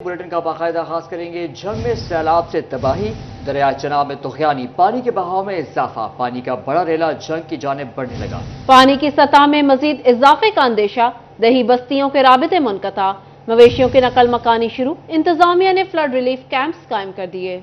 Bulletin का बाकायदा आगाज करेंगे। जंग में सैलाब से तबाही, दरिया चनाब में तुगयानी, पानी के बहाव में इजाफा, पानी का बड़ा रेला जंग की जानिब बढ़ने लगा। पानी की सतह में मजीद इजाफे का अंदेशा, दही बस्तियों के राबिते मुनक़ता, मवेशियों की नकल मकानी शुरू, इंतजामिया ने फ्लड रिलीफ कैंप्स कायम कर दिए।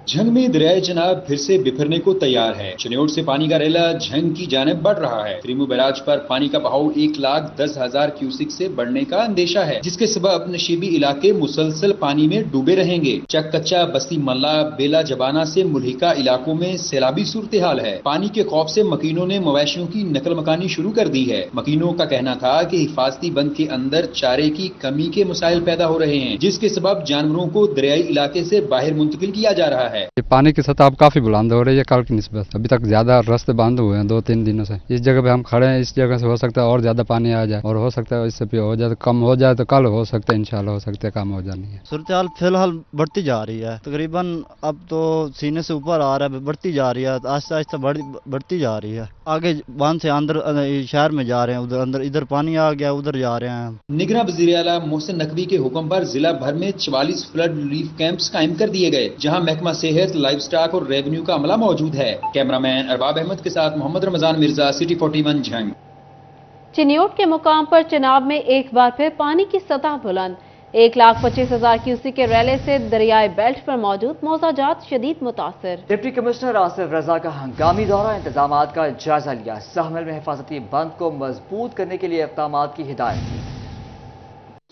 झंग में दरियाए चनाब फिर से बिखरने को तैयार है। चिन्योट से पानी का रेला झंग की जानिब बढ़ रहा है। त्रिमू बैराज पर पानी का बहाव 1,10,000 क्यूसिक से बढ़ने का अंदेशा है, जिसके सबब नशीबी इलाके मुसलसल पानी में डूबे रहेंगे। चक कच्चा, बस्ती मल्ला, बेला जबाना से मुल्हिका इलाकों में सैलाबी सूरत हाल है। पानी के खौफ से मकीनों ने मवेशियों की नकल मकानी शुरू कर दी है। मकीनों का कहना था कि हिफाजती बंद के अंदर चारे की कमी के मसाइल पैदा हो रहे हैं, जिसके सबब जानवरों को दरियाई इलाके से बाहर मुंतकिल किया जा रहा है। पानी की सतह अब काफी बुलंद हो रही है कल की निस्बत। अभी तक ज्यादा रास्ते बंद हुए हैं 2-3 दिनों से। इस जगह पे हम खड़े हैं, इस जगह से हो सकता है और ज्यादा पानी आ जाए, और हो सकता है इससे भी हो जाए, कम हो जाए तो कल हो सकता है, इंशाल्लाह हो सकता है कम हो जानी है। सूरत हाल फिलहाल बढ़ती जा रही है, तकरीबन अब तो सीने से ऊपर आ रहा है, बढ़ती जा रही है, आहिस्ता आहिस्ता बढ़ती जा रही है। आगे बांध से अंदर शहर में जा रहे हैं, उधर अंदर इधर पानी आ गया, उधर जा रहे हैं। निगरान वज़ीर आला मोहसिन नकवी के हुक्म पर जिला भर में 44 फ्लड रिलीफ कैंप्स कायम कर दिए गए, जहां महकमा सेहत, लाइफ स्टॉक और रेवेन्यू का अमला मौजूद है। कैमरामैन अरबाब अहमद के साथ मोहम्मद रमजान मिर्जा, सिटी 41 झंग। चिन्योट के मुकाम पर चिनाब में एक बार फिर पानी की सतह बुलंद, 1,25,000 क्यूसिक के रेले से दरियाई बेल्ट पर मौजूद मौजाजात शदीद मुतासर। डिप्टी कमिश्नर आसिफ रजा का हंगामी दौरा, इंतजामात का जायजा लिया, सहमल में हिफाजती बंद को मजबूत करने के लिए इक़दामात की हिदायत की।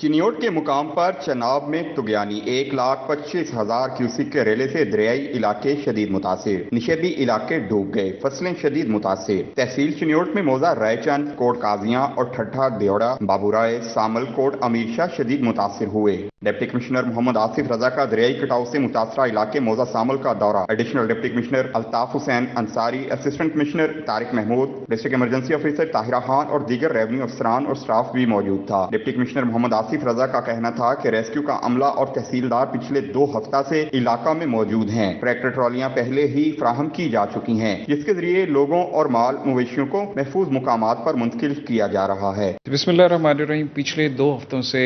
चिन्योट के मुकाम पर चनाब में तुगयानी, 1,25,000 क्यूसिक के रेले से दरियाई इलाके शदीद मुतासिर, निशेबी इलाके डूब गए, फसलें शदीद मुतासिर। तहसील चिन्योट में मौजा रायचंद, कोट काजियां और ठट्ठा देवड़ा, बाबूराय, सामल कोट अमीर शाह शदीद मुतासिर हुए। डिप्टी कमिश्नर मोहम्मद आसिफ रजा का दरियाई कटाव से मुतासरा इलाके मौजा सामल का दौरा। Additional deputy commissioner Altaf Hussain Ansari, assistant commissioner Tariq Mahmood, district emergency officer Tahira Khan और दीगर रेवेन्यू अफसरान और स्टाफ भी मौजूद था। डिप्टी कमिश्नर मोहम्मद आसिफ रजा का कहना था कि रेस्क्यू का अमला और तहसीलदार पिछले 2 हफ्ता से इलाका में मौजूद हैं। ट्रैक्टर ट्रॉलियां पहले ही फ्राहम की जा चुकी हैं, जिसके जरिए लोगों और माल मवेशियों को महफूज मुकामात पर मुंतकिल किया जा रहा है। बिस्मिल्लाहिर्रहमानिर्रहीम। पिछले 2 हफ्तों से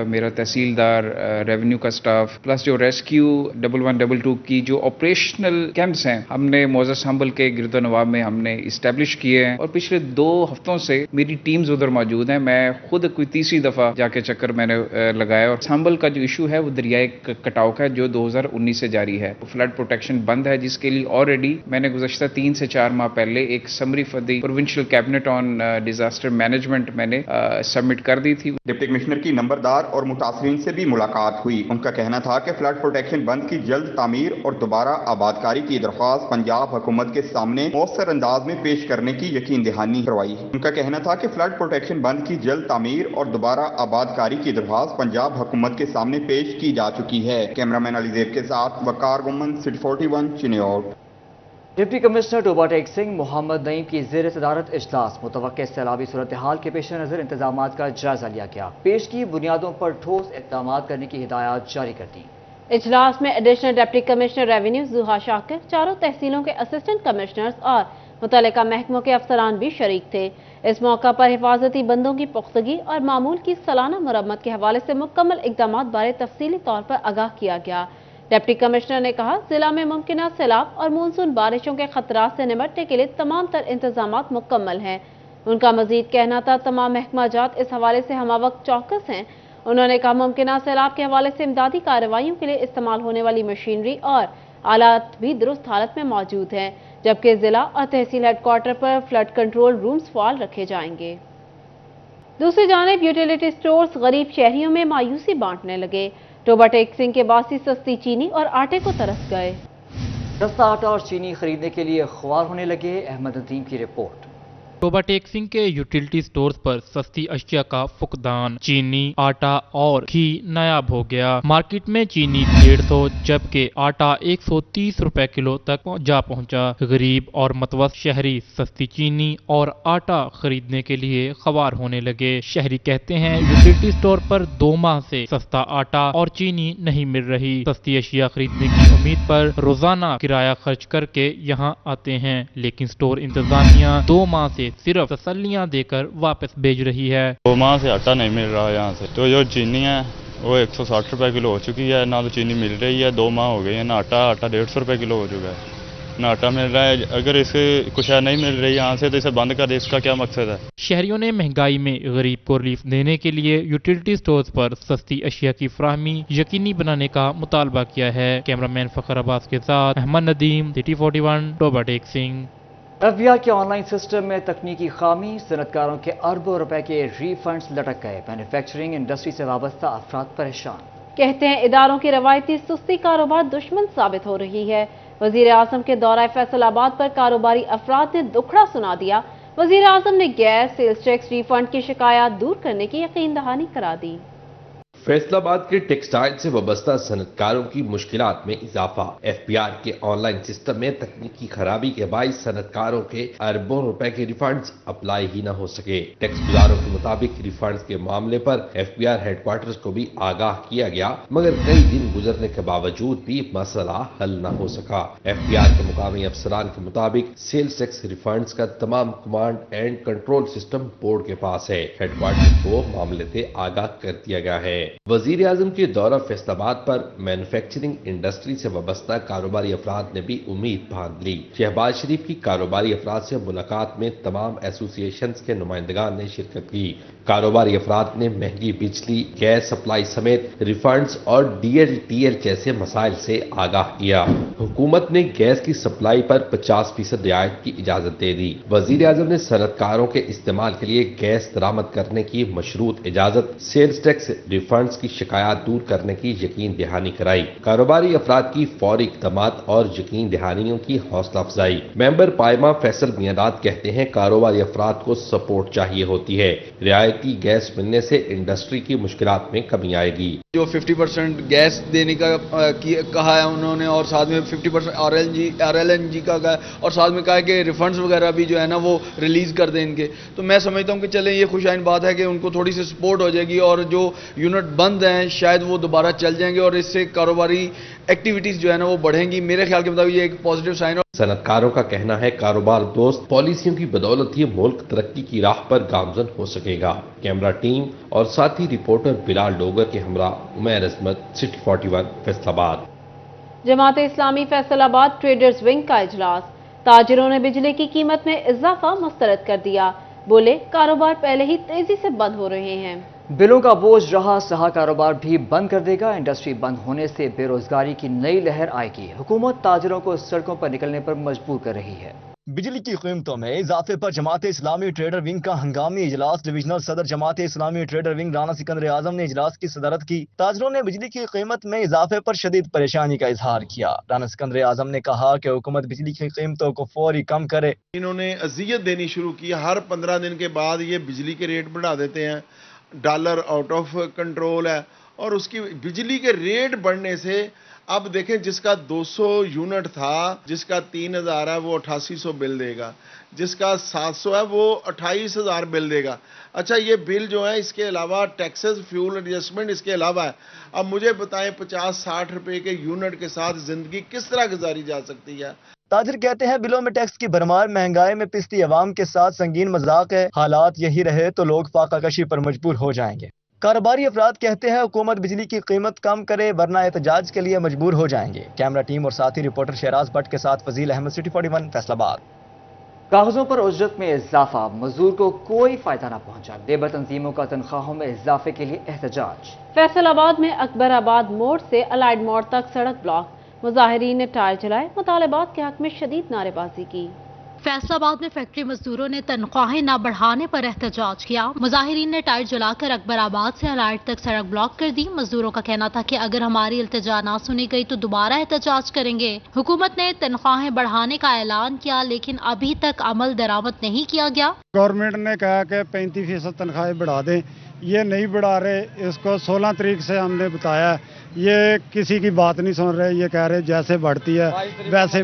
मेरा तहसीलदार, रेवेन्यू का स्टाफ प्लस जो रेस्क्यू 1122 की जो ऑपरेशनल कैंप्स हैं, हमने मौजा संभल के गिरदो नवाब में हमने इस्टेब्लिश किए हैं, और पिछले 2 हफ्तों से मेरी टीम्स उधर मौजूद हैं। मैं खुद कोई तीसरी दफा जाके चक्कर मैंने लगाया। और संभल का जो इशू है वो दरियाई कटाव का, जो 2019 से जारी है। फ्लड प्रोटेक्शन बंद है, जिसके लिए ऑलरेडी मैंने गुज़श्ता 3 से 4 माह पहले एक summary for the provincial cabinet on disaster management मैंने सबमिट कर दी थी। डिप्टी कमिश्नर की नंबरदार और मुतासरीन से भी मुलाकात हुई। उनका कहना था कि फ्लड प्रोटेक्शन बंद की जल्द तामीर और दोबारा आबादकारी की दरख्वास्त पंजाब हुकूमत के सामने मौसर अंदाज में पेश करने की यकीन दहानी करवाई। उनका कहना था कि फ्लड प्रोटेक्शन बंद की जल्द तामीर और दोबारा आबादकारी की दरख्वास्त पंजाब हुकूमत के सामने पेश की जा चुकी है। कैमरामैन अलीजेब के साथ Waqar Guman, city 41 Chiniot. Deputy commissioner Toba Tek Singh Mohammad Naeem की ज़ेर सदारत इजलास, मुतवक्के सैलाबी सूरत हाल के पेश नज़र इंतजामात का जायजा लिया गया, पेश की बुनियादों पर ठोस इक़दामात करने की हिदायत जारी कर दी। इजलास में additional deputy commissioner revenue Zuha Shakir, 4 तहसीलों के असिस्टेंट कमिश्नर्स और मुतल्लिका महकमों के अफसरान भी शरीक थे। इस मौका पर हिफाजती बंदों की पुख्तगी और मामूल की सालाना मुरम्मत के हवाले से मुकम्मल इक़दामात बारे तफसीली तौर पर आगाह किया गया। डिप्टी कमिश्नर ने कहा, जिला में मुमकिन सैलाब और मानसून बारिशों के खतरात से निपटने के लिए तमाम तर इंतजामात मुकम्मल हैं। उनका मजीद कहना था, तमाम महकमा जात इस हवाले से हमवक्त चौकस हैं। उन्होंने कहा, मुमकिन सैलाब के हवाले से इमदादी कार्रवाइयों के लिए इस्तेमाल होने वाली मशीनरी और आलात भी दुरुस्त हालत में मौजूद हैं, जबकि जिला और तहसील हेडक्वार्टर पर फ्लड कंट्रोल रूम्स फाल रखे जाएंगे। दूसरी जानिब यूटिलिटी स्टोर्स गरीब शहरियों में मायूसी बांटने लगे। टोबा टेक सिंह के बासी सस्ती चीनी और आटे को तरस गए। सस्ता आटा और चीनी खरीदने के लिए ख्वार होने लगे। अहमद नदीम की रिपोर्ट। टोबा टेक सिंह के यूटिलिटी स्टोर्स पर सस्ती अशिया का फुकदान, चीनी, आटा और घी नायाब हो गया। मार्केट में चीनी 150, जबकि आटा 130 रुपए किलो तक जा पहुंचा। गरीब और मतवस्त शहरी सस्ती चीनी और आटा खरीदने के लिए ख्वार होने लगे। शहरी कहते हैं, यूटिलिटी स्टोर पर 2 माह से सस्ता आटा और चीनी नहीं मिल रही। सस्ती अशिया खरीदने की उम्मीद पर रोजाना किराया खर्च करके यहाँ आते हैं, लेकिन स्टोर इंतजामिया 2 माह से सिर्फ तसल्लियां देकर वापस भेज रही है। 2 माह से आटा नहीं मिल रहा यहाँ से, तो जो चीनी है वो 160 रुपये किलो हो चुकी है। ना तो चीनी मिल रही है, 2 माह हो गए हैं। ना आटा 150 रुपये किलो हो चुका है, ना आटा मिल रहा है। अगर इसे कुछ नहीं मिल रही यहाँ से तो इसे बंद कर दे, इसका क्या मकसद है? शहरियों ने महंगाई में गरीब को रिलीफ देने के लिए यूटिलिटी स्टोर्स पर सस्ती अशिया की फराहमी यकीनी बनाने का मुतालबा किया है। कैमरामैन फखर अब्बास के साथ अहमद नदीम, सिटी 41, टोबा टेक सिंह। एफबीआर के ऑनलाइन सिस्टम में तकनीकी खामी, सनतकारों के अरबों रुपए के रीफंड्स लटक गए। मैन्युफैक्चरिंग इंडस्ट्री से वाबस्ता अफराद परेशान। कहते हैं इदारों की रवायती सुस्ती कारोबार दुश्मन साबित हो रही है। वजीर आजम के दौरा फैसलाबाद पर कारोबारी अफराद ने दुखड़ा सुना दिया। वजीर आजम ने गैस सेल्स टैक्स रिफंड की शिकायत दूर करने की यकीन दहानी करा दी। फैसलाबाद के टेक्सटाइल से वाबस्ता सनतकारों की मुश्किलात में इजाफा। एफबीआर के ऑनलाइन सिस्टम में तकनीकी खराबी के बाइस सनतकारों के अरबों रुपए के रिफंड्स अप्लाई ही न हो सके। टैक्स गुजारों के मुताबिक रिफंड्स के मामले पर एफबीआर हेडक्वार्टर्स को भी आगाह किया गया, मगर कई दिन गुजरने के बावजूद भी मसला हल न हो सका। एफबीआर के मुकामी अफसरान के मुताबिक सेल्स टैक्स रिफंड्स का तमाम command and control system board के पास है। हेडक्वार्टर को मामले से आगाह कर दिया गया है। वजीर आजम के दौरा फैसलाबाद पर मैन्युफैक्चरिंग इंडस्ट्री से वाबस्ता कारोबारी अफराद ने भी उम्मीद बांध ली। शहबाज शरीफ की कारोबारी अफराद से मुलाकात में तमाम एसोसिएशन के नुमाइंदगान ने शिरकत की। कारोबारी अफराद ने महंगी बिजली, गैस सप्लाई समेत रिफंड्स और DLTL जैसे मसाइल से आगाह किया। हुकूमत ने गैस की सप्लाई पर 50% रियायत की इजाजत दे दी। वजीर आजम ने सनतकारों के इस्तेमाल के लिए गैस दरामद करने की मशरूत इजाजत, सेल्स टैक्स रिफंड की शिकायत दूर करने की यकीन दहानी कराई। कारोबारी अफराद की फौरी इक़दामात और यकीन दहानियों की हौसला अफजाई। मेंबर पायमा फैसल मियादाद कहते हैं कारोबारी अफराद को सपोर्ट चाहिए होती है। रियायती गैस मिलने से इंडस्ट्री की मुश्किलात में कमी आएगी। जो 50% गैस देने का कहा है उन्होंने, और साथ में 50% RLNG का कहा है, और साथ में कहा है कि रिफंड्स वगैरह भी जो है ना वो रिलीज कर दें इनके। तो मैं समझता हूँ कि चले ये खुशाइन बात है कि उनको थोड़ी सी सपोर्ट हो जाएगी और जो यूनिट बंद हैं शायद वो दोबारा चल जाएंगे और इससे कारोबारी एक्टिविटीज जो है ना वो बढ़ेंगी। मेरे ख्याल के मुताबिक ये एक पॉजिटिव साइन है। सनतकारों का कहना है कारोबार दोस्त पॉलिसियों की बदौलत ही मुल्क तरक्की की राह पर गामजन हो सकेगा। कैमरा टीम और साथी रिपोर्टर बिलाल डोगर के हमरा उमैर अजमत, city 41, Faisalabad. Jamaat Islami Faisalabad traders wing का इजलास। ताजिरों ने बिजली की कीमत में इजाफा मुस्तरद कर दिया। बोले कारोबार पहले ही तेजी से बंद हो रहे हैं। बिलों का बोझ रहा सहा कारोबार भी बंद कर देगा। इंडस्ट्री बंद होने से बेरोजगारी की नई लहर आएगी। हुकूमत ताजिरों को सड़कों पर निकलने पर मजबूर कर रही है। बिजली की कीमतों में इजाफे पर जमात इस्लामी ट्रेडर विंग का हंगामी इजलास। डिविजनल सदर जमात इस्लामी ट्रेडर विंग राना सिकंदर आजम ने इजलास की सदारत की। ताजरों ने बिजली की कीमत में इजाफे पर शदीद परेशानी का इजहार किया। राना सिकंदर आजम ने कहा कि हुकूमत बिजली की कीमतों को फौरी कम करे। इन्होंने अजियत देनी शुरू की। हर 15 दिन के बाद ये बिजली के रेट बढ़ा देते हैं। डॉलर आउट ऑफ कंट्रोल है और उसकी बिजली के रेट बढ़ने से अब देखें जिसका 200 यूनिट था, जिसका 3000 है वो 8800 बिल देगा, जिसका 700 है वो 28000 बिल देगा। अच्छा, ये बिल जो है इसके अलावा टैक्सेस, फ्यूल एडजस्टमेंट इसके अलावा है। अब मुझे बताएं 50-60 रुपए के यूनिट के साथ जिंदगी किस तरह गुजारी जा सकती है। ताजिर कहते हैं बिलों में टैक्स की भरमार महंगाई में पिसती अवाम के साथ संगीन मजाक है। हालात यही रहे तो लोग फाका कशी पर मजबूर हो जाएंगे। कारोबारी अफराद कहते हैं हुकूमत बिजली की कीमत कम करे वरना एहतजाज के लिए मजबूर हो जाएंगे। कैमरा टीम और साथी रिपोर्टर शहराज भट्ट के साथ फजील अहमद, सिटी 41, फैसलाबाद। कागजों पर उजरत में इजाफा, मजदूर को कोई फायदा न पहुंचा। लेबर तंजीमों का तनख्वाहों में इजाफे के लिए एहतजाज। फैसलाबाद में अकबराबाद मोड़ से अलाइड मोड़ तक सड़क ब्लॉक। मुजाहिरीन ने टायर जलाए, मुतालबात के हक में शदीद नारेबाजी की। फैसलाबाद में फैक्ट्री मजदूरों ने तनख्वाहें न बढ़ाने पर एहतजाज किया। मुजाहिरीन ने टायर जलाकर अकबराबाद से अलाइड तक सड़क ब्लॉक कर दी। मजदूरों का कहना था कि अगर हमारी इल्तिजा ना सुनी गई तो दोबारा एहतजाज करेंगे। हुकूमत ने तनख्वाहें बढ़ाने का ऐलान किया लेकिन अभी तक अमल दरामद नहीं किया गया। गवर्नमेंट ने कहा कि 35% तनख्वाहें बढ़ा दें, ये नहीं बढ़ा रहे। इसको 16 तारीख से हमने बताया, ये किसी की बात नहीं सुन रहे। ये कह रहे जैसे बढ़ती है वैसे।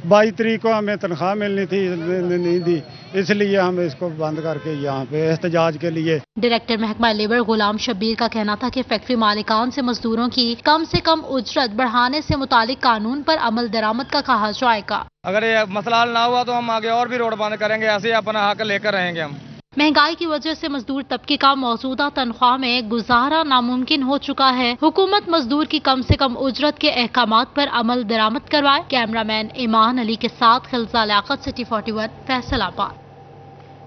22 तारीख को हमें तनख्वाह मिलनी थी, नहीं दी, इसलिए हम इसको बंद करके यहाँ पे एहतजाज के लिए। डायरेक्टर महकमा लेबर गुलाम शब्बीर का कहना था कि फैक्ट्री मालिकान से मजदूरों की कम से कम उजरत बढ़ाने से मुतालिक कानून पर अमल दरामद का कहा जाएगा। अगर ये मसला हल ना हुआ तो हम आगे और भी रोड बंद करेंगे, ऐसे ही अपना हक लेकर रहेंगे हम। महंगाई की वजह से मजदूर तबके का मौजूदा तनख्वाह में गुजारा नामुमकिन हो चुका है। हुकूमत मजदूर की कम से कम उजरत के अहकामात पर अमल दरामद करवाए। कैमरामैन ईमान अली के साथ खिलजा लियाकत, सिटी 41, फैसलाबाद।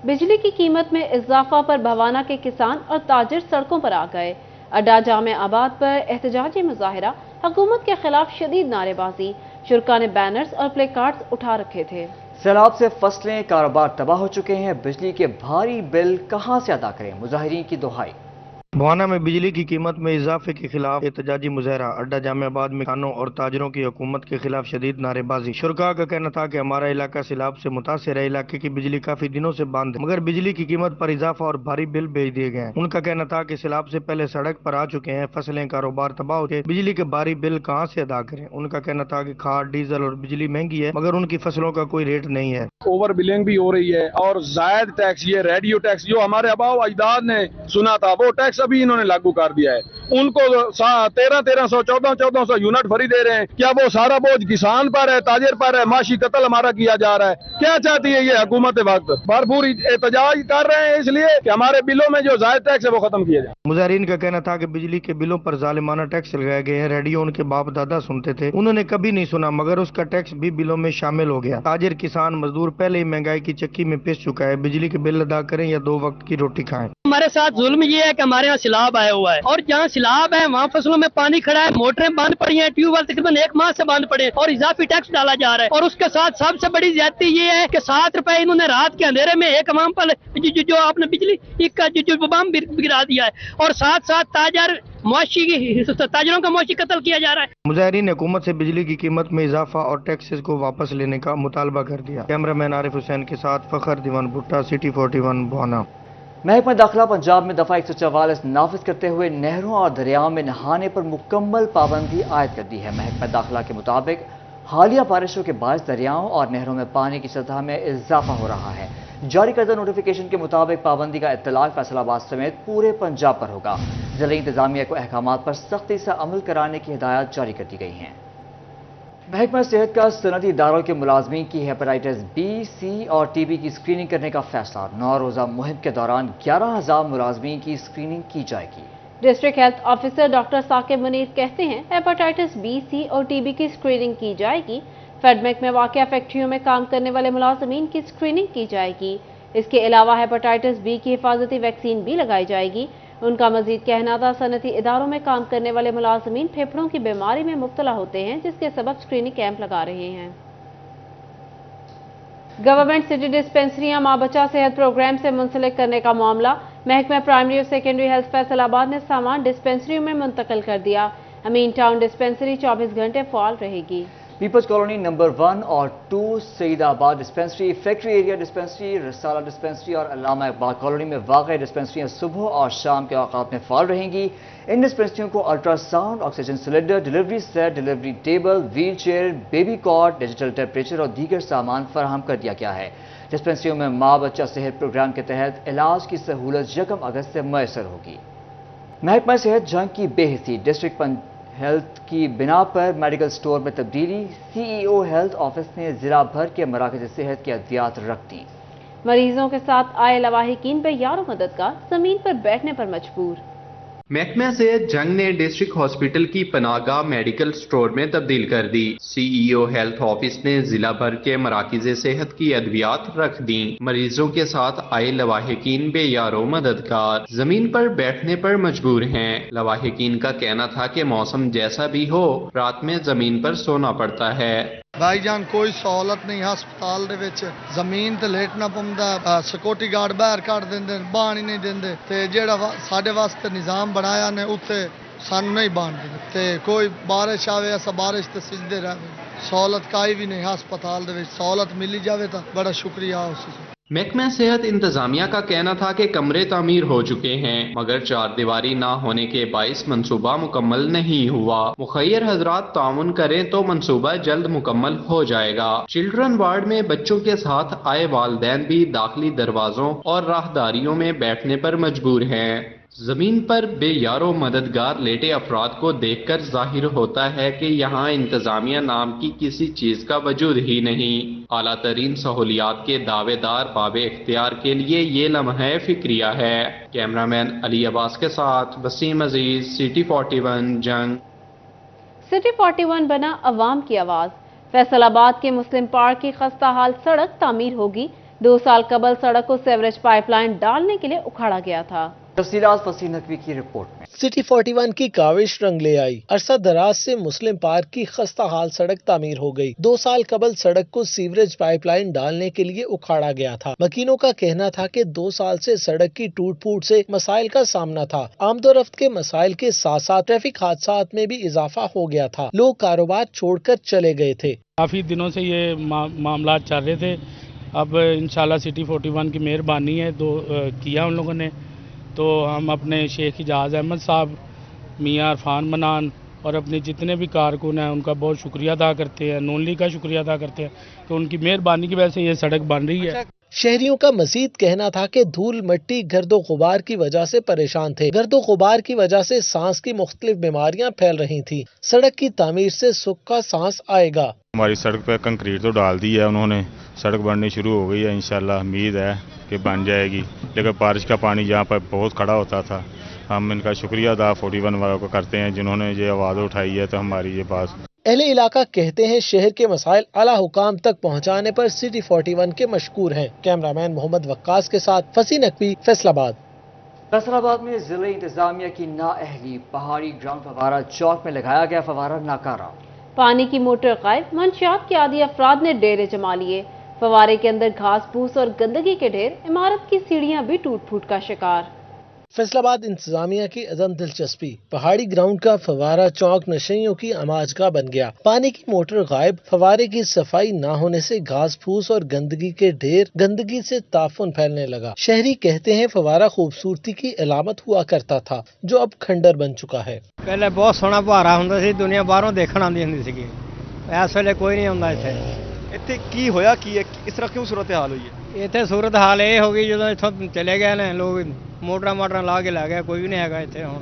बिजली की कीमत में इजाफा पर भवाना के किसान और ताजिर सड़कों पर आ गए। अड्डा जामे आबाद पर एहतजाजी मुजाहिरा, हुकूमत के खिलाफ शदीद नारेबाजी, शुरका ने बैनर्स और प्ले कार्ड्स उठा रखे थे। सैलाब से फसलें, कारोबार तबाह हो चुके हैं, बिजली के भारी बिल कहां से अदा करें, मुजाहिरीन की दुहाई। भवाना में बिजली की कीमत में इजाफे के खिलाफ एहतजाजी मुजाहरा, अड्डा जामियाबाद में किसानों और ताजरों की हुकूमत के खिलाफ शदीद नारेबाजी। शुरका का कहना था कि हमारा इलाका सैलाब से मुतासिर है, इलाके की बिजली काफी दिनों से बंद है, मगर बिजली की कीमत पर इजाफा और भारी बिल भेज दिए गए हैं। उनका कहना था कि सैलाब से पहले सड़क पर आ चुके हैं, फसलें, कारोबार तबाह हो गए, बिजली के भारी बिल कहाँ से अदा करें। उनका कहना था कि खाद, डीजल और बिजली महंगी है, मगर उनकी फसलों का कोई रेट नहीं है। ओवर बिलिंग भी हो रही है और जायद टैक्स, ये रेडियो टैक्स जो हमारे आबाओ अजदाद ने सुना था, वो टैक्स अभी इन्होंने लागू कर दिया है। उनको 1300 1400 यूनिट फ्री दे रहे हैं। क्या वो सारा बोझ किसान पर है, ताजिर पर है? माशी कत्ल हमारा किया जा रहा है। क्या चाहती है ये हुकूमत वक्त? भरपूर एहतजाज कर रहे हैं इसलिए कि हमारे बिलों में जो जायद टैक्स है वो खत्म किया जाए। मुजाहिरीन का कहना था कि बिजली के बिलों पर जालिमाना टैक्स लगाए गए हैं। रेडियो उनके बाप दादा सुनते थे, उन्होंने कभी नहीं सुना, मगर उसका टैक्स भी बिलों में शामिल हो गया। ताजिर, किसान, मजदूर पहले ही महंगाई की चक्की में पिस चुका है। बिजली के बिल अदा करें या 2 वक्त की रोटी खाएं। हमारे साथ जुल्म ये है कि हमारे यहाँ सैलाब आया हुआ है और जहाँ सैलाब है वहाँ फसलों में पानी खड़ा है, मोटरें बंद पड़ी हैं, ट्यूबवेल तकरीबन 1 माह से बंद पड़े हैं और इजाफी टैक्स डाला जा रहा है। और उसके साथ सबसे बड़ी ज्यादती ये है कि 7 रुपए इन्होंने रात के अंधेरे में एक अवाम पर जो आपने बिजली का जो बम गिरा दिया है और साथ साथ ताजरों का मुआशी कत्ल किया जा रहा है। मुजाहिरीन ने हुकूमत से बिजली की कीमत में इजाफा और टैक्सेस को वापस लेने का मुतालबा कर दिया। कैमरामैन आरिफ हुसैन के साथ फखर दीवान भुट्टा, सिटी 41, भवाना। महकमा दाखिला पंजाब में दफा 144 नाफिज करते हुए नहरों और दरियाओं में नहाने पर मुकम्मल पाबंदी आयद कर दी है। महकमा दाखिला के मुताबिक हालिया बारिशों के बायस दरियाओं और नहरों में पानी की सतह में इजाफा हो रहा है। जारी करदा नोटिफिकेशन के मुताबिक पाबंदी का इत्तलाक फैसलाबाद समेत पूरे पंजाब पर होगा। जिला इंतजामिया को अहकामात पर सख्ती से अमल कराने की हिदायत जारी कर दी गई हैं। महकमा सेहत का सनती इदारों के मुलाजमीन की हेपेटाइटिस बी, सी और टीबी की स्क्रीनिंग करने का फैसला। 9 रोज़ा मुहिम के दौरान 11,000 मुलाजमीन की स्क्रीनिंग की जाएगी। District health officer doctor Saqib Munir कहते हैं हेपेटाइटिस बी, सी और टीबी की स्क्रीनिंग की जाएगी। फेडमेक में वाक़या फैक्ट्रियों में काम करने वाले मुलाजमीन की स्क्रीनिंग की जाएगी। इसके अलावा हेपेटाइटिस बी की हिफाजती वैक्सीन भी लगाई जाएगी। उनका मजीद कहना था सनती इदारों में काम करने वाले मुलाजमीन फेफड़ों की बीमारी में मुब्तला होते हैं, जिसके सबब स्क्रीनिंग कैंप लगा रहे हैं। गवर्नमेंट सिटी डिस्पेंसरियां माँ बच्चा सेहत प्रोग्राम से मुंसलिक करने का मामला। महकमा प्राइमरी और सेकेंडरी हेल्थ फैसलाबाद ने सामान डिस्पेंसरियों में मुंतकिल कर दिया। अमीन टाउन डिस्पेंसरी 24 घंटे फाल रहेगी। पीपल्स कॉलोनी नंबर 1 और 2, Saeedabad dispensary, factory area dispensary, Risala dispensary और अल्लामा इकबाल कॉलोनी में वाक़ डिस्पेंसरियाँ सुबह और शाम के औक़ात में फाल रहेंगी। इन डिस्पेंसरियों को ultrasound, oxygen cylinder, delivery set, delivery table, wheelchair, baby cot, digital temperature और दीगर सामान फराहम कर दिया गया है। डिस्पेंसरियों में माँ बच्चा सेहत प्रोग्राम के तहत इलाज की सहूलत 1 अगस्त से मैसर होगी। महकमा सेहत जंग की बेहिसी, डिस्ट्रिक्ट हेल्थ की बिना पर मेडिकल स्टोर में तब्दीली। सीईओ हेल्थ ऑफिस ने जिला भर के मराकज़ सेहत की अद्वियात रख दी। मरीजों के साथ आए लवाहिकीन बेयारो मददगार जमीन पर बैठने पर मजबूर। महकमा सेहत जंग ने डिस्ट्रिक्ट हॉस्पिटल की पनाहगाह मेडिकल स्टोर में तब्दील कर दी। सीईओ हेल्थ ऑफिस ने जिला भर के मराकिज़ सेहत की अद्वियात रख दी। मरीजों के साथ आए लवाहिकीन बेयारो मददगार जमीन पर बैठने पर मजबूर हैं। लवाहिकीन का कहना था कि मौसम जैसा भी हो रात में जमीन पर सोना पड़ता है। भाईजान कोई सहूलत नहीं हस्पताल दे विच, जमीन ते लेटना पौंदा, सिक्योरिटी गार्ड बाहर कढ दिंदे, बाण ही नहीं दिंदे ते जेड़ा साडे वास्ते निजाम बनाया ने उत्थे सानू नहीं बाण दिंदे ते कोई बारिश आवे अस बारिश ते सिजदे रहे। सहूलत काई भी नहीं हस्पताल दे विच, सहूलत मिली जावे तो बड़ा शुक्रिया उस। महकमा सेहत इंतजामिया का कहना था कि कमरे तामीर हो चुके हैं, मगर 4 दीवारी ना होने के बाइस मंसूबा मुकम्मल नहीं हुआ। मुखैर हजरात ताउन करें तो मंसूबा जल्द मुकम्मल हो जाएगा। चिल्ड्रन वार्ड में बच्चों के साथ आए वालिदैन भी दाखिली दरवाजों और राहदारियों में बैठने पर मजबूर हैं। जमीन पर बेयारो मददगार लेटे अफराद को देखकर जाहिर होता है कि यहाँ इंतजामिया नाम की किसी चीज का वजूद ही नहीं। आला तरीन सहूलियात के दावेदार बाबे इख्तियार के लिए ये लम्हा फिक्रिया है। कैमरामैन अली अब्बास के साथ वसीम अजीज, सिटी 41 जंग। सिटी 41 बना अवाम की आवाज। फैसलाबाद के मुस्लिम पार्क की खस्ता हाल सड़क तामीर होगी। 2 साल कबल सड़क को सीवरेज पाइपलाइन डालने के लिए उखाड़ा गया था। तफसीलात फसीह नकवी की रिपोर्ट में। सिटी 41 की काविश रंग ले आई। अरसा दराज से मुस्लिम पार्क की खस्ता हाल सड़क तामीर हो गई। 2 साल कबल सड़क को सीवरेज पाइपलाइन डालने के लिए उखाड़ा गया था। मकीनों का कहना था कि 2 साल से सड़क की टूट फूट से मसाइल का सामना था। आमदोरफ्त के मसाइल के साथ साथ ट्रैफिक हादसात में भी इजाफा हो गया था। लोग कारोबार छोड़कर चले गए थे। काफी दिनों से ये मामला चल रहे थे। अब इंशाल्लाह सिटी 41 की मेहरबानी है किया उन लोगों ने। तो हम अपने शेख इजाज़ अहमद साहब, मियाँ इरफान मनान और अपने जितने भी कारकुन हैं उनका बहुत शुक्रिया अदा करते हैं। नून लीग का शुक्रिया अदा करते हैं कि उनकी मेहरबानी की वजह से ये सड़क बन रही है। शहरियों का मजीद कहना था कि धूल मिट्टी गर्दो गुबार की वजह से परेशान थे। गर्दो गुबार की वजह से सांस की मुख्तलिफ बीमारियां फैल रही थी। सड़क की तामीर से सुख का सांस आएगा। हमारी सड़क पर कंक्रीट तो डाल दी है उन्होंने, सड़क बननी शुरू हो गई है। इंशाल्लाह उम्मीद है कि बन जाएगी। लेकिन बारिश का पानी यहाँ पर बहुत खड़ा होता था। हम इनका शुक्रिया अदा 41 वालों को करते हैं जिन्होंने ये आवाज़ उठाई है। तो हमारी ये बात अहले इलाका कहते हैं शहर के मसाइल आला हुकाम तक पहुँचाने पर सिटी 41 के मशकूर हैं। कैमरामैन मोहम्मद वक्कास के साथ फसीह नकवी, फैसलाबाद। फैसलाबाद में जिला इंतजामिया की नाअहली, पहाड़ी ग्राउंड फवारा चौक में लगाया गया फवारा नाकारा। पानी की मोटर गायब, मंशियात के आदी अफराद ने डेरे जमा लिए। फवारे के अंदर घास फूस और गंदगी के ढेर, इमारत की सीढ़ियां भी टूट फूट का शिकार। फैसलाबाद इंतजामिया की अदम दिलचस्पी, पहाड़ी ग्राउंड का फवारा चौक नशेइयों की आमाजगाह बन गया। पानी की मोटर गायब, फवारे की सफाई न होने से घास फूस और गंदगी के ढेर, गंदगी से ताफुन फैलने लगा। शहरी कहते हैं फवारा खूबसूरती की अलामत हुआ करता था जो अब खंडर बन चुका है। पहले बहुत सोहना फवारा हुंदा सी, दुनिया बाहरों देखण आंदी हुंदी सी। इस वेले कोई नहीं आंदा इत्थे। ਇੱਥੇ ਕੀ ਹੋਇਆ ਕੀ ਹੈ, ਇਸ ਤਰ੍ਹਾਂ ਕਿਉਂ ਸੂਰਤ ਹਾਲ ਹੋਈ ਹੈ? ਇੱਥੇ ਸੂਰਤ ਹਾਲ ਇਹ ਹੋ ਗਈ ਜਦੋਂ ਇੱਥੋਂ ਚਲੇ ਗਏ ਨੇ ਲੋਕ, ਮੋਟਰਾਂ ਲਾ ਕੇ ਲੈ ਗਏ। ਕੋਈ ਵੀ ਨਹੀਂ ਹੈਗਾ ਇੱਥੇ ਹੁਣ,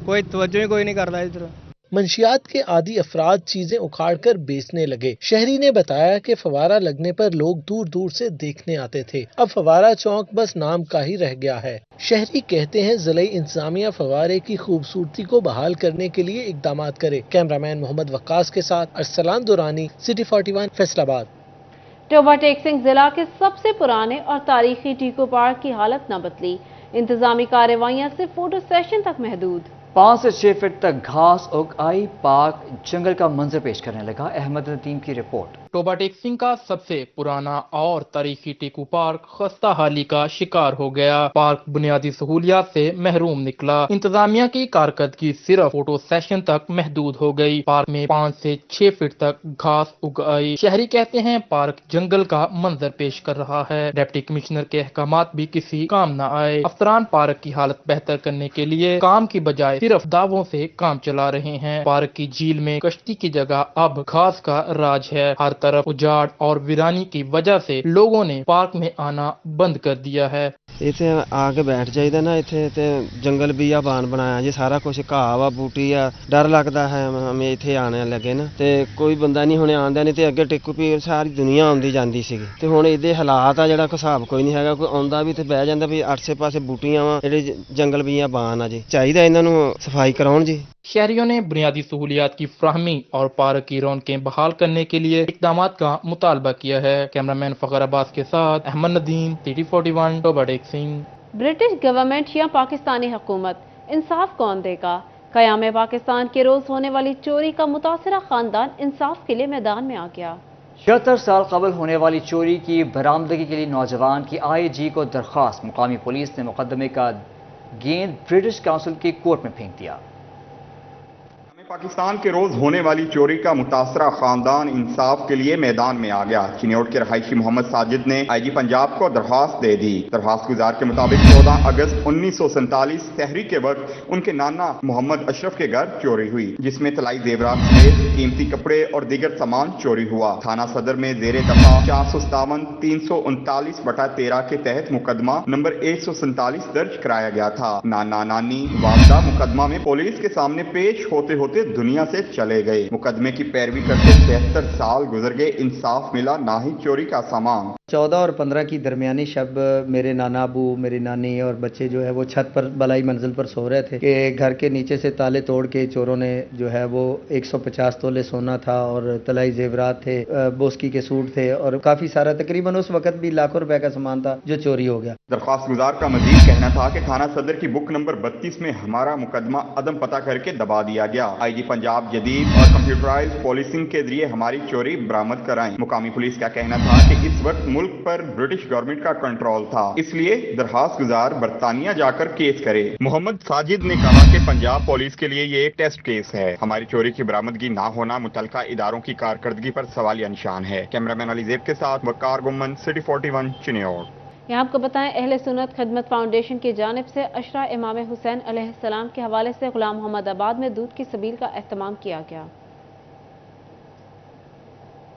ਕੋਈ ਤਵੱਜੋ ਹੀ ਕੋਈ नहीं करता इधर। मंशियात के आदि अफराद चीजें उखाड़कर बेचने लगे। शहरी ने बताया कि फवारा लगने पर लोग दूर दूर से देखने आते थे। अब फवारा चौक बस नाम का ही रह गया है। शहरी कहते हैं जिला इंतजामिया फवारे की खूबसूरती को बहाल करने के लिए इकदाम करे। कैमरामैन मोहम्मद वक्कास के साथ अरसलान दुरानी, सिटी 41, फैसलाबाद। टोबा टेक सिंह जिला के सबसे पुराने और तारीखी टीको पार्क की हालत न बदली। इंतजामी कार्रवाइयां सिर्फ फोटो सेशन तक महदूद। 5 से 6 फीट तक घास उग आई, पार्क जंगल का मंजर पेश करने लगा। अहमद नदीम की रिपोर्ट। टोबा टेक सिंह का सबसे पुराना और तारीखी टीकू पार्क खस्ता हाली का शिकार हो गया। पार्क बुनियादी सहूलियात से महरूम निकला। इंतजामिया की कारकर्दगी सिर्फ फोटो सेशन तक महदूद हो गई। पार्क में 5 से 6 फीट तक घास उग आई। शहरी कहते हैं पार्क जंगल का मंजर पेश कर रहा है। डिप्टी कमिश्नर के अहकामात भी किसी काम न आए। अफसरान पार्क की हालत बेहतर करने के लिए काम की बजाय सिर्फ दावों से काम चला रहे हैं। पार्क की झील में कश्ती की जगह अब घास का राज है। हर तरफ उजाड़ और वीरानी की वजह से लोगों ने पार्क में आना बंद कर दिया है। इत्थे आके बैठ जाइदा ना, इत्थे ते जंगल बियाबान बनाया जी, सारा कुछ घाह वा बूटी आ। डर लगता है हमें इत्थे आने लगे ना, ते कोई बंदा नहीं हुणे आंदा, नहीं ते अगे टिक्कू पीर सारी दुनिया आउंदी जांदी सीगी। ते हुण इहदे हालात आ जेहड़ा हिसाब कोई नहीं हैगा। कोई आउंदा भी ते बह जांदा भी आसे पासे बूटियां वा, जेहड़े जंगल बियाबान आ जी, चाहिदा इन्हां नूं सफाई कराउण जी। शहरियों ने बुनियादी सहूलियात की फ्राहमी और पार्क की रौनकें बहाल करने के लिए इकदाम का मुतालबा किया है। कैमरामैन फखर अब्बास के साथ Ahmad Nadeem, city 41, Toba Tek Singh. British government या पाकिस्तानी हुकूमत, इंसाफ कौन देगा? क़याम पाकिस्तान के रोज होने वाली चोरी का मुतासरा खानदान इंसाफ के लिए मैदान में आ गया। 76 साल कबल होने वाली चोरी की बरामदगी के लिए नौजवान की IG को दरख्वास्त। मुकामी पुलिस ने मुकदमे का गेंद ब्रिटिश काउंसिल की कोर्ट में फेंक दिया। पाकिस्तान के रोज होने वाली चोरी का मुतासरा खानदान इंसाफ के लिए मैदान में आ गया। चिन्योट के रहायशी मोहम्मद साजिद ने आईजी पंजाब को दरखास्त दे दी। दरखास्त गुजार के मुताबिक 14 अगस्त 1947 सहरी के वक्त उनके नाना मोहम्मद अशरफ के घर चोरी हुई, जिसमें तलाई जेवरात समेत कीमती कपड़े और दीगर सामान चोरी हुआ। थाना सदर में जेरे दफा 457 339/13 के तहत मुकदमा नंबर 147 दर्ज कराया गया था। नाना नानी वालदा मुकदमा में पुलिस के सामने पेश होते होते दुनिया से चले गए। मुकदमे की पैरवी करते 73 साल गुजर गए, इंसाफ मिला ना ही चोरी का सामान। 14 और 15 की दरमियानी शब मेरे नाना अबू, मेरी नानी और बच्चे जो है वो छत पर बलाई मंजिल पर सो रहे थे कि घर के नीचे से ताले तोड़ के चोरों ने जो है वो 150 तोले सोना था और तलाई जेवरात थे, बोस्की के सूट थे और काफी सारा, तकरीबन उस वक्त भी लाखों रुपए का सामान था जो चोरी हो गया। दरख्वास्त गुजार का मजीद कहना था कि थाना सदर की बुक नंबर 32 में हमारा मुकदमा अदम पता करके दबा दिया गया। आईजी पंजाब जदीद और कंप्यूटराइज पॉलिसिंग के जरिए हमारी चोरी बरामद कराएं। मुकामी पुलिस का कहना था कि इस वक्त मुल्क पर ब्रिटिश गवर्नमेंट का कंट्रोल था, इसलिए दरखास्त गुजार बरतानिया जाकर केस करे। मोहम्मद साजिद ने कहा कि पंजाब पुलिस के लिए ये एक टेस्ट केस है। हमारी चोरी की बरामदगी ना होना मुतलका इदारों की कारकर्दगी पर सवालिया निशान है। कैमरामैन अली ज़ैब के साथ वकार गुम्मन, सिटी 41 चिन्योट। यहाँ आपको बताएं, अहले सुन्नत खिदमत फाउंडेशन की जानिब से अशरा इमाम हुसैन अलैहिस्सलाम के हवाले से गुलाम मोहम्मद आबाद में दूध की सबील का एहतमाम किया गया।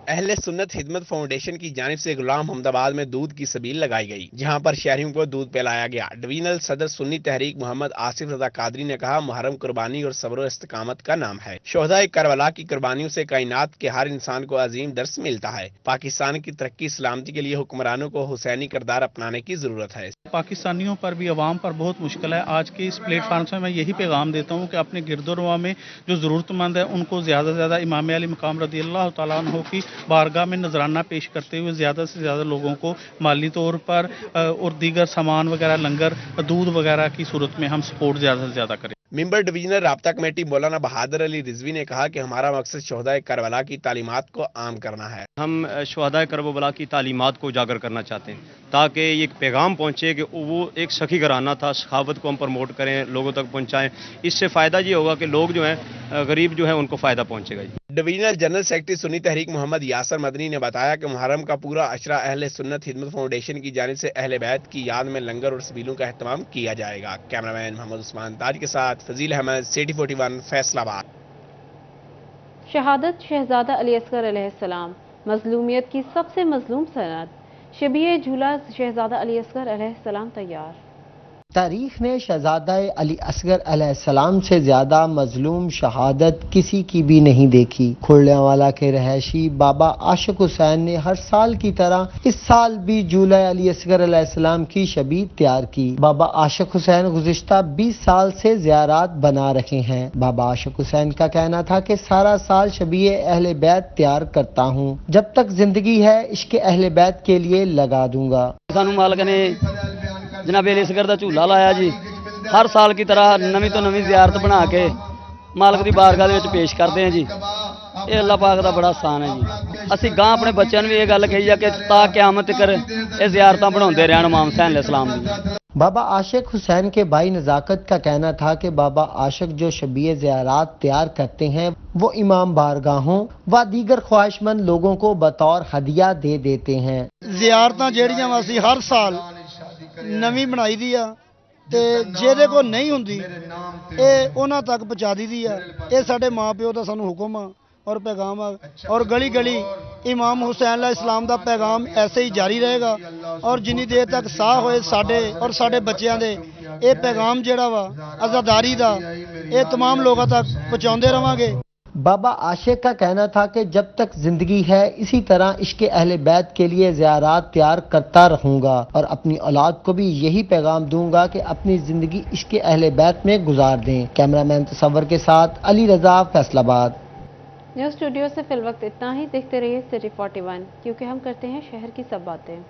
अहले सुन्नत खिदमत फाउंडेशन की जानिब से गुलाम मोहम्मदाबाद में दूध की सबील लगाई गई, जहां पर शहरियों को दूध पिलाया गया। डिवीजनल सदर सुन्नी तहरीक मोहम्मद आसिफ रजा कादरी ने कहा, मुहर्रम कुर्बानी और सब्र इस्तिकामत का नाम है। शोहदाए करबला की कुर्बानियों से कायनात के हर इंसान को अजीम दर्स मिलता है। पाकिस्तान की तरक्की सलामती के लिए हुक्मरानों को हुसैनी किरदार अपनाने की जरूरत है। पाकिस्तानियों पर भी, अवाम पर बहुत मुश्किल है। आज के इस प्लेटफार्म से मैं यही पैगाम देता हूँ कि अपने गिरदोरवा में जो जरूरतमंद है उनको ज्यादा से ज्यादा इमाम अली मकाम रज़ी अल्लाह तआला अन्हु की बारगाह में नजराना पेश करते हुए ज्यादा से ज्यादा लोगों को माली तौर पर और दीगर सामान वगैरह, लंगर, दूध वगैरह की सूरत में हम सपोर्ट ज्यादा से ज्यादा करें। मेंबर डिवीजनल राब्ता कमेटी मौलाना बहादुर अली रिजवी ने कहा कि हमारा मकसद शोहदाए करबला की तालीमात को आम करना है। हम शोहदाए करबला की तालीमात को उजागर करना चाहते हैं ताकि ये पैगाम पहुंचे कि वो एक सखी घराना था, सखावत को हम प्रमोट करें, लोगों तक पहुंचाएं। इससे फ़ायदा ये होगा कि लोग जो हैं गरीब जो है उनको फ़ायदा पहुंचेगा। डिवीजनल जनरल सेक्रेटरी सुन्नी तहरीक मोहम्मद यासर मदनी ने बताया कि मुहर्रम का पूरा अशरा अहले सुन्नत खिदमत फाउंडेशन की जानिब से अहले बैत की याद में लंगर और सबीलों का एहतमाम किया जाएगा। कैमरामैन मोहम्मद उस्मान ताज के साथ फजील अहमद, सिटी 41 फैसलाबाद। शहादत शहजादा अली असगर अलैहिस्सलाम, मजलूमियत की सबसे मजलूम सनद, शबीए झूला शहजादा अली असगर अलैहिस्सलाम तैयार। तारीख ने शहजादा अली असगर अलैहिस्सलाम से ज्यादा मजलूम शहादत किसी की भी नहीं देखी। खुर्लियांवाला के रहायशी बाबा आशिक हुसैन ने हर साल की तरह इस साल भी झूला अली असगर अलैहिस्सलाम की शबीह तैयार की। बाबा आशिक हुसैन गुज़िश्ता 20 साल से ज़ियारात बना रहे हैं। बाबा आशिक हुसैन का कहना था कि सारा साल शबीह अहले बैत तैयार करता हूँ, जब तक जिंदगी है इश्क अहले बैत के लिए लगा दूंगा। सानू मालिक ने जनाब अली असगर दा झूला लाया जी, हर साल की तरह नवी तो नवी ज़ियारत बना के मालिक की बारगाह दे विच पेश करते हैं जी। ये अल्लाह पाक दा बड़ा आसान है जी। असीं गां अपने बच्चों भी ये गल कही है कि ता क़यामत तक ये ज़ियारतां बनाउंदे रहण इमाम हुसैन अलैहिस्सलाम दी। बाबा आशिक हुसैन के भाई नज़ाकत का कहना था कि बाबा आशिक जो शबीह ज़ियारात तैयार करते हैं वो इमाम बारगाहों व दीगर ख्वाहिशमंद लोगों को बतौर हदिया दे देते हैं। ज़ियारतां जेहड़ियां असीं हर साल नवी बनाई दी आ ते जेदे को नहीं हुंदी ਇਹ ਉਹਨਾਂ ਤੱਕ ਪਹੁੰਚਾ ਦੀ ਆ। ਇਹ ਸਾਡੇ ਮਾਪਿਓ ਦਾ ਸਾਨੂੰ ਹੁਕਮ ਆ और पैगाम और गली गली इमाम हुसैन अलैहिस्सलाम दा पैगाम ऐसे ही जारी रहेगा और जिन्नी देर तक साह होए साडे और साडे बच्चों दे ये पैगाम जेड़ा वा आज़ादारी दा ये तमाम लोगों तक पहुँचाते रवांगे। बाबा आशिक का कहना था कि जब तक जिंदगी है इसी तरह इश्क अहले बैत के लिए ज़ियारात तैयार करता रहूंगा और अपनी औलाद को भी यही पैगाम दूंगा कि अपनी जिंदगी इश्क अहले बैत में गुजार दें। कैमरामैन तसव्वुर के साथ अली रजा, फैसलाबाद। न्यूज़ स्टूडियो से फिल वक्त इतना ही। देखते रहिए सिटी 41, क्योंकि हम करते हैं शहर की सब बातें।